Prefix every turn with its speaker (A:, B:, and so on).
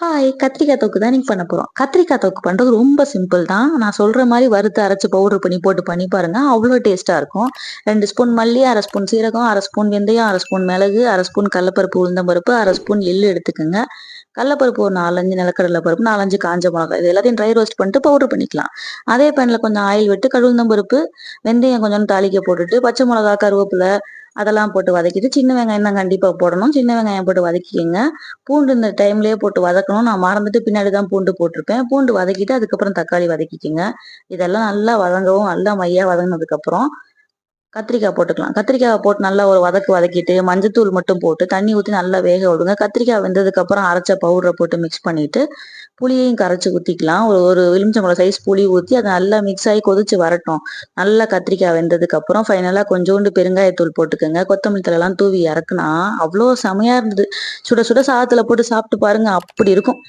A: Hi! கத்திரிக்காய் தொக்கு தான் இன்னைக்கு பண்ண போறோம். கத்திரிக்காய் தொக்கு பண்றது ரொம்ப சிம்பிள் தான். நான் சொல்ற மாரி வறுத்து அரைச்சு பவுடர் பண்ணி போட்டு பண்ணி பாருங்க. அவ்ளோ டேஸ்ட்டா இருக்கும். 2 ஸ்பூன் மல்லி, 1/2 ஸ்பூன் சீரகம், 1/2 ஸ்பூன் வெந்தயம், 1/2 ஸ்பூன் மிளகு, 1/2 ஸ்பூன் கடலப்பருப்பு, உளுந்தம் பருப்பு, 1/2 ஸ்பூன் எள்ளு எடுத்துக்கங்க. கடலப்பருப்பு ஒரு 4, 5 நிலக்கடலை பருப்பு, 4, 5 காஞ்ச மிளகாய். இது எல்லாத்தையும் ட்ரை ரோஸ்ட் பண்ணிட்டு பவுடர் பண்ணிக்கலாம். அதே பேன்ல கொஞ்சம் ஆயில் விட்டு கடுகுளுந்தம் பருப்பு, வெந்தயம் கொஞ்சோண்டு தாளிக்க போட்டுட்டு, பச்சை மிளகா, கருவேப்பிலை அதெல்லாம் போட்டு வதக்கிட்டு, சின்ன வெங்காயம் தான் கண்டிப்பா போடணும். சின்ன வெங்காயம் போட்டு வதக்கிக்கங்க. பூண்டு இந்த டைம்லயே போட்டு வதக்கணும். நான் மறந்துட்டு பின்னாடி தான் பூண்டு போட்டிருப்பேன். பூண்டு வதக்கிட்டு அதுக்கப்புறம் தக்காளி வதக்கிக்கங்க. இதெல்லாம் நல்லா வதங்கவும், நல்லா மையா வதங்கினதுக்கப்புறம் கத்திரிக்காய் போட்டுக்கலாம். கத்திரிக்காவ போட்டு நல்லா ஒரு வதக்கிட்டு, மஞ்சத்தூள் மட்டும் போட்டு தண்ணி ஊத்தி நல்லா வேக விடுங்க. கத்திரிக்காய் வெந்ததுக்கப்புறம் அரைச்ச பவுடர போட்டு மிக்ஸ் பண்ணிட்டு, புளியையும் கரைச்சு ஊத்திக்கலாம். ஒரு ஒரு எலுமிச்சம்பழம் சைஸ் புளி ஊத்தி, அது நல்லா மிக்ஸ் ஆகி கொதிச்சு வரட்டும். நல்லா கத்திரிக்காய் வெந்ததுக்கப்புறம் ஃபைனலா கொஞ்சோண்டு பெருங்காயத்தூள் போட்டுக்கங்க. கொத்தமல்லி தழைலாம் தூவி இறக்குனா, அவ்ளோ செமையா இருந்தது. சுட சுட சாதத்துல போட்டு சாப்பிட்டு பாருங்க. அப்படி இருக்கும்.